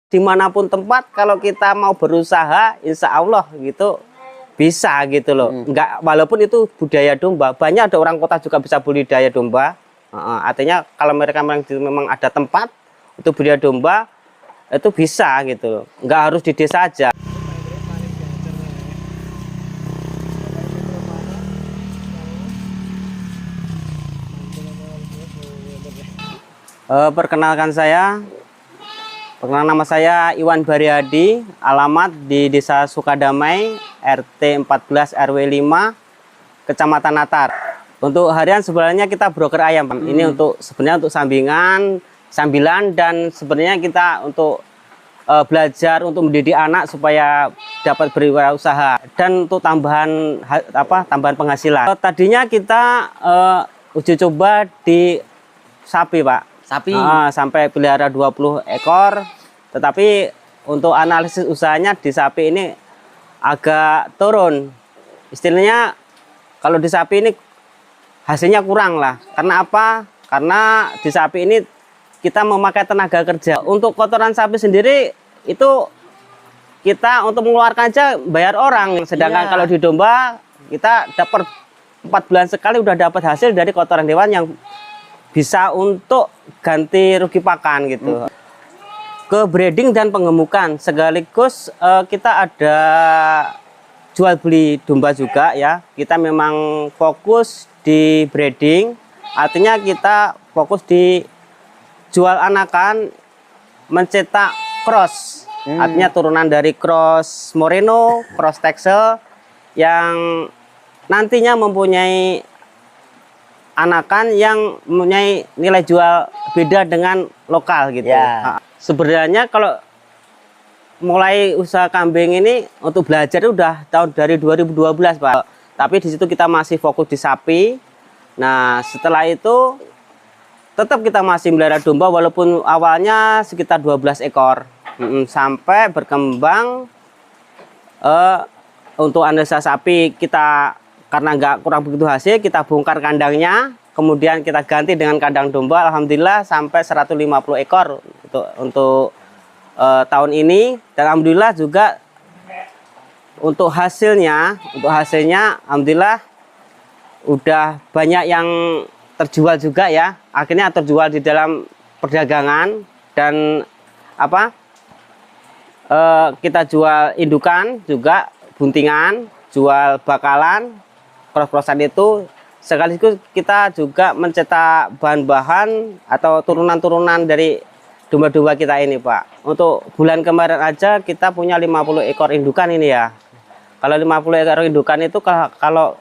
dimanapun tempat kalau kita mau berusaha insya Allah gitu bisa gitu loh. Enggak, walaupun itu budaya domba, banyak ada orang kota juga bisa budidaya domba. Artinya kalau mereka memang ada tempat untuk budidaya domba itu bisa gitu loh, nggak harus di desa aja. Perkenalkan nama saya Iwan Baryadi, alamat di Desa Sukadamai, RT 14 RW 5, Kecamatan Natar. Untuk harian sebenarnya kita broker ayam. Ini sebenarnya untuk sambilan dan sebenarnya kita untuk belajar untuk mendidik anak supaya dapat berwirausaha dan untuk tambahan penghasilan. Tadinya kita uji coba di sapi, Pak. Sapi sampai pelihara 20 ekor, tetapi untuk analisis usahanya di sapi ini agak turun. Istilahnya kalau di sapi ini hasilnya kurang lah. Karena apa? Karena di sapi ini kita memakai tenaga kerja. Untuk kotoran sapi sendiri itu kita untuk mengeluarkan aja bayar orang. Sedangkan kalau di domba kita dapat 4 bulan sekali udah dapat hasil dari kotoran hewan yang bisa untuk ganti rugi pakan gitu. Ke breeding dan pengemukan sekaligus kita ada jual beli domba juga ya. Kita memang fokus di breeding, artinya kita fokus di jual anakan, mencetak cross, artinya turunan dari cross Moreno, cross Texel yang nantinya mempunyai anakan yang mempunyai nilai jual beda dengan lokal gitu. Sebenarnya kalau mulai usaha kambing ini untuk belajar itu udah tahun dari 2012, Pak. Tapi di situ kita masih fokus di sapi. Nah, setelah itu tetap kita masih melihara domba walaupun awalnya sekitar 12 ekor. Sampai berkembang untuk analisa sapi kita karena nggak kurang begitu hasil, kita bongkar kandangnya, kemudian kita ganti dengan kandang domba. Alhamdulillah sampai 150 ekor untuk tahun ini. Dan alhamdulillah juga untuk hasilnya alhamdulillah udah banyak yang terjual juga ya. Akhirnya terjual di dalam perdagangan dan kita jual indukan juga, buntingan, jual bakalan, cross-crossan itu. Sekaligus kita juga mencetak bahan-bahan atau turunan-turunan dari domba-domba kita ini, Pak. Untuk bulan kemarin aja kita punya 50 ekor indukan ini ya. Kalau 50 ekor indukan itu kalau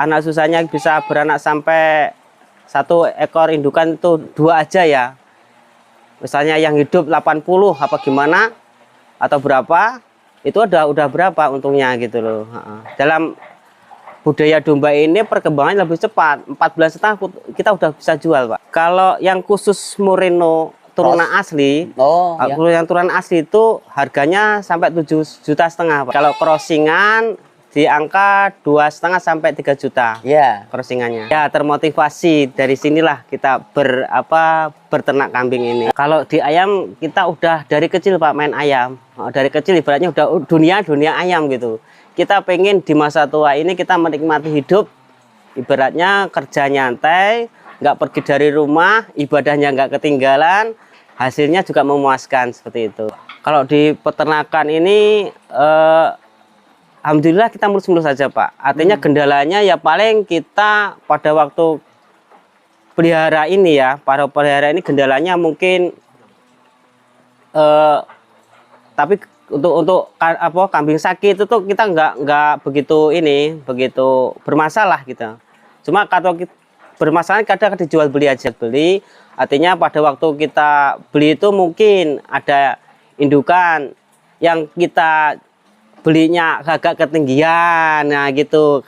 anak susahnya bisa beranak sampai 1 ekor indukan itu 2 aja ya. Misalnya yang hidup 80 apa gimana atau berapa, itu udah berapa untungnya gitu loh. Dalam budaya domba ini perkembangannya lebih cepat, 4 bulan setengah kita udah bisa jual, Pak. Kalau yang khusus Moreno turunan asli, yang turunan asli itu harganya sampai 7,5 juta, Pak. Kalau crossingan di angka 2,5 sampai 3 juta. Crossingannya. Ya, termotivasi dari sinilah kita berternak kambing ini. Kalau di ayam kita udah dari kecil, Pak, main ayam. Dari kecil ibaratnya udah dunia ayam gitu. Kita pengen di masa tua ini kita menikmati hidup, ibaratnya kerja nyantai, nggak pergi dari rumah, ibadahnya nggak ketinggalan, hasilnya juga memuaskan seperti itu. Kalau di peternakan ini alhamdulillah kita mulus-mulus saja, Pak. Artinya kendalanya ya paling kita pada waktu pelihara ini ya, para pelihara ini kendalanya mungkin tapi untuk kambing sakit itu tuh kita nggak begitu bermasalah gitu. Cuma kalau bermasalah kadang dijual beli aja artinya pada waktu kita beli itu mungkin ada indukan yang kita belinya agak ketinggian,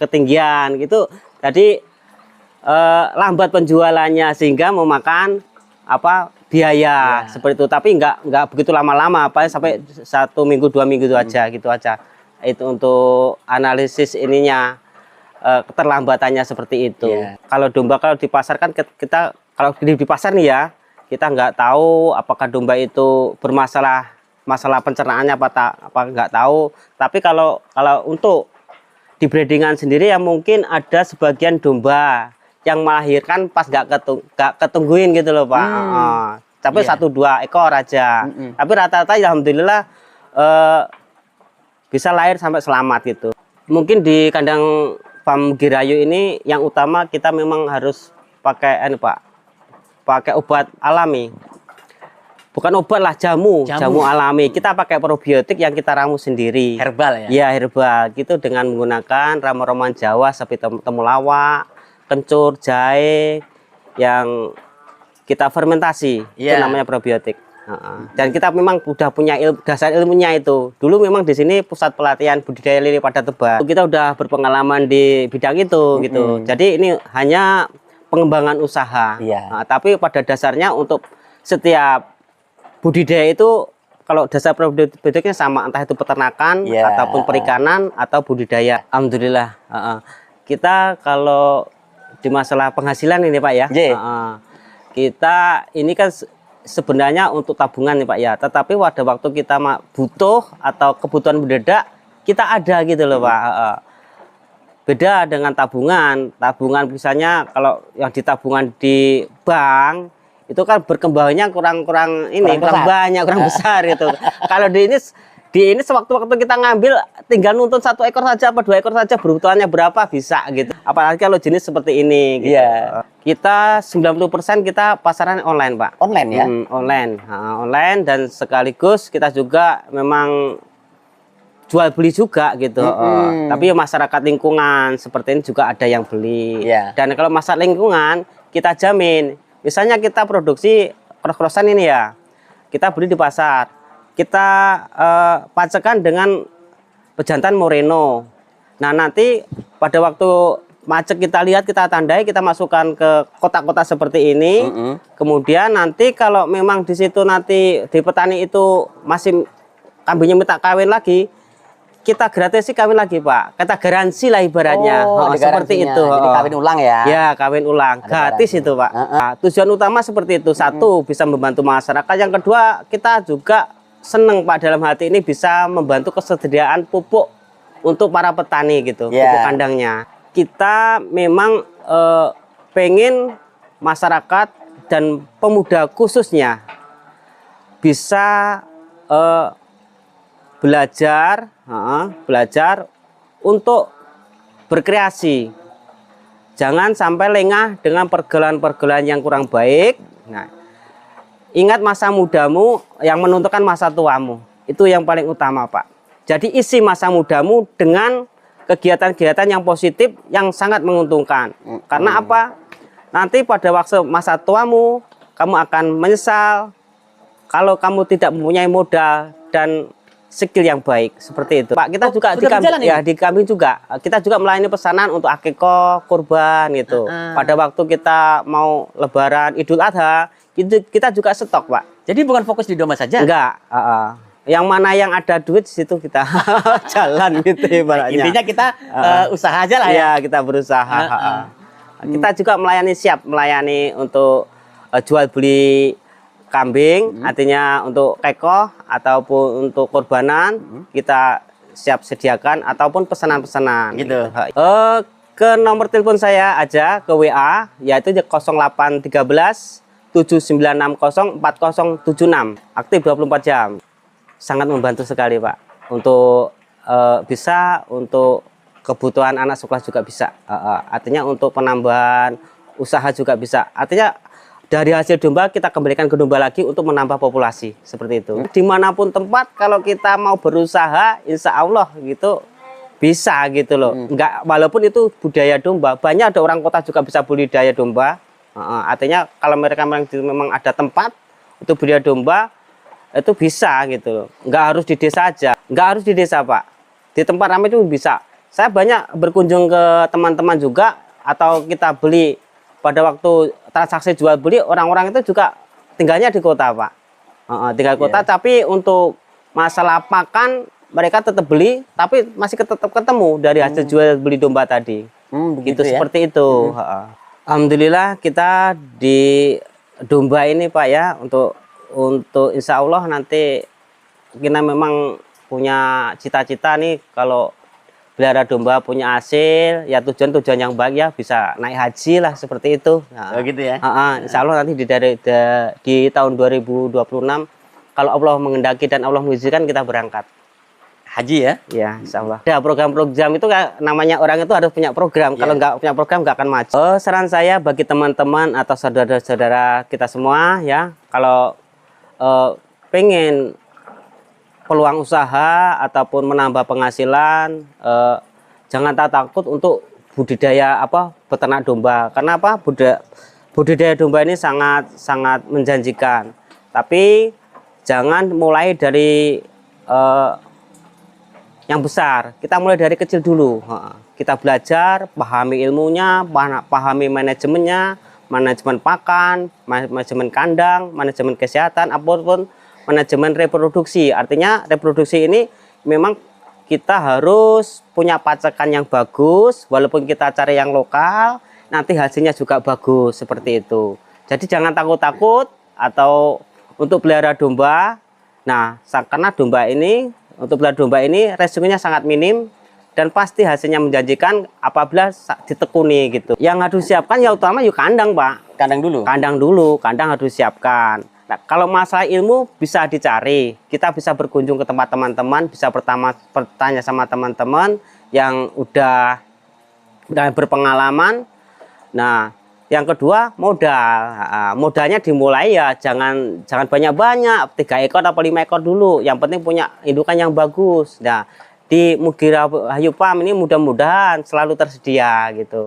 ketinggian gitu. Jadi lambat penjualannya sehingga memakan biaya seperti itu. Tapi nggak begitu lama-lama, sampai 1 minggu 2 minggu itu aja gitu aja. Itu untuk analisis ininya keterlambatannya seperti itu. Kalau domba kalau di pasar kan kita kalau di pasar nih ya, kita nggak tahu apakah domba itu bermasalah masalah pencernaannya apa nggak tahu. Tapi kalau untuk di breedingan sendiri ya mungkin ada sebagian domba yang melahirkan pas nggak ketungguin gitu loh Pak. Tapi 1-2 ekor aja. Tapi rata-rata alhamdulillah bisa lahir sampai selamat gitu. Mungkin di kandang farm Girayu ini yang utama kita memang harus pakai pakai obat alami. Bukan obat lah, jamu alami. Kita pakai probiotik yang kita ramu sendiri. Herbal ya? Iya, herbal. Gitu dengan menggunakan ramuan Jawa seperti temulawak, kencur, jahe yang kita fermentasi. Itu namanya probiotik. Dan kita memang udah punya dasar ilmunya itu. Dulu memang di sini pusat pelatihan budidaya lele pada tebak. Kita udah berpengalaman di bidang itu gitu. Jadi ini hanya pengembangan usaha. Tapi pada dasarnya untuk setiap budidaya itu kalau dasar produknya sama, entah itu peternakan ataupun perikanan atau budidaya. Alhamdulillah. Kita kalau di masalah penghasilan ini Pak ya, kita ini kan sebenarnya untuk tabungan nih Pak ya, tetapi pada waktu kita butuh atau kebutuhan mendadak kita ada gitu loh Pak. Beda dengan tabungan misalnya kalau yang ditabungan di bank itu kan berkembangnya kurang banyak, kurang besar gitu. Kalau di ini sewaktu-waktu kita ngambil tinggal nuntun 1 ekor saja apa 2 ekor saja, kebutuhannya berapa bisa gitu. Apalagi kalau jenis seperti ini gitu. Kita 90% kita pasaran online Pak. Online ya? Online dan sekaligus kita juga memang jual beli juga gitu. Tapi masyarakat lingkungan seperti ini juga ada yang beli. Dan kalau masalah lingkungan kita jamin. Misalnya kita produksi cross-crossan ini ya, kita beli di pasar, kita pacekan dengan pejantan Moreno. Nah nanti pada waktu macet kita lihat, kita tandai, kita masukkan ke kotak-kotak seperti ini. Kemudian nanti kalau memang di situ nanti di petani itu masih kambingnya minta kawin lagi, kita gratis sih kawin lagi Pak. Kita garansi lah ibaratnya. Seperti itu. Jadi kawin ulang ya? Ya kawin ulang. Gratis itu Pak. Nah, tujuan utama seperti itu. Satu, bisa membantu masyarakat. Yang kedua, kita juga seneng Pak dalam hati ini bisa membantu kesediaan pupuk untuk para petani gitu. Pupuk kandangnya. Kita memang pengen masyarakat dan pemuda khususnya bisa belajar untuk berkreasi. Jangan sampai lengah dengan pergaulan-pergaulan yang kurang baik. Nah, ingat masa mudamu yang menentukan masa tuamu. Itu yang paling utama, Pak. Jadi isi masa mudamu dengan kegiatan-kegiatan yang positif yang sangat menguntungkan. Karena apa? Nanti pada waktu masa tuamu kamu akan menyesal kalau kamu tidak mempunyai modal dan skill yang baik seperti itu. Pak, kita juga di kambing juga. Kita juga melayani pesanan untuk akikah, kurban gitu. Pada waktu kita mau lebaran, Idul Adha, kita juga stok, Pak. Jadi bukan fokus di domba saja? Enggak, yang mana yang ada duit situ kita jalan gitu ibaratnya. Intinya kita usaha aja lah ya. Iya, kita berusaha. Kita juga melayani untuk jual beli kambing, artinya untuk kekoh ataupun untuk kurbanan kita siap sediakan ataupun pesanan-pesanan. Gitu. Ke nomor telepon saya aja ke WA yaitu 0813 7960 4076, aktif 24 jam. Sangat membantu sekali Pak untuk bisa untuk kebutuhan anak sekolah juga bisa. Artinya untuk penambahan usaha juga bisa. Artinya dari hasil domba kita kembalikan ke domba lagi untuk menambah populasi seperti itu. Dimanapun tempat kalau kita mau berusaha, insya Allah gitu bisa gitu loh. Enggak, walaupun itu budaya domba, banyak ada orang kota juga bisa budidaya domba. Artinya kalau mereka memang ada tempat untuk budidaya domba itu bisa gitu loh. Enggak harus di desa aja, enggak harus di desa Pak. Di tempat ramai itu bisa. Saya banyak berkunjung ke teman-teman juga atau kita beli. Pada waktu transaksi jual beli orang-orang itu juga tinggalnya di kota Pak, tinggal kota. Tapi untuk masalah pakan mereka tetap beli, tapi masih tetap ketemu dari hasil jual beli domba tadi. Gitu ya? Seperti itu. Alhamdulillah kita di domba ini Pak ya untuk insya Allah nanti kita memang punya cita-cita nih kalau pelihara domba punya hasil, ya tujuan yang baik ya bisa naik haji lah seperti itu. Nah, gitu ya. Insya Allah nanti di tahun 2026 kalau Allah mengendaki dan Allah mengizinkan kita berangkat. Haji ya? Ya, insya Allah. Ya, program-program itu namanya orang itu harus punya program. Kalau nggak punya program nggak akan maju. Saran saya bagi teman-teman atau saudara-saudara kita semua ya, kalau pengen peluang usaha ataupun menambah penghasilan, jangan takut untuk budidaya peternak domba. Karena budidaya domba ini sangat menjanjikan. Tapi jangan mulai dari yang besar. Kita mulai dari kecil dulu. Kita belajar, pahami ilmunya, pahami manajemennya, manajemen pakan, manajemen kandang, manajemen kesehatan, apapun manajemen reproduksi. Artinya reproduksi ini memang kita harus punya pacakan yang bagus, walaupun kita cari yang lokal, nanti hasilnya juga bagus seperti itu. Jadi jangan takut-takut atau untuk pelihara domba. Nah, karena untuk pelihara domba ini resikonya sangat minim dan pasti hasilnya menjanjikan apabila ditekuni gitu. Yang harus disiapkan ya utama yuk kandang, Pak. Kandang dulu. Kandang harus disiapkan. Nah, kalau masalah ilmu bisa dicari. Kita bisa berkunjung ke tempat teman-teman, bisa bertanya sama teman-teman yang udah berpengalaman. Nah, yang kedua modal. Modalnya dimulai ya jangan banyak-banyak, 3 ekor atau 5 ekor dulu. Yang penting punya indukan yang bagus. Nah, di Mugira Hayu Farm ini mudah-mudahan selalu tersedia gitu.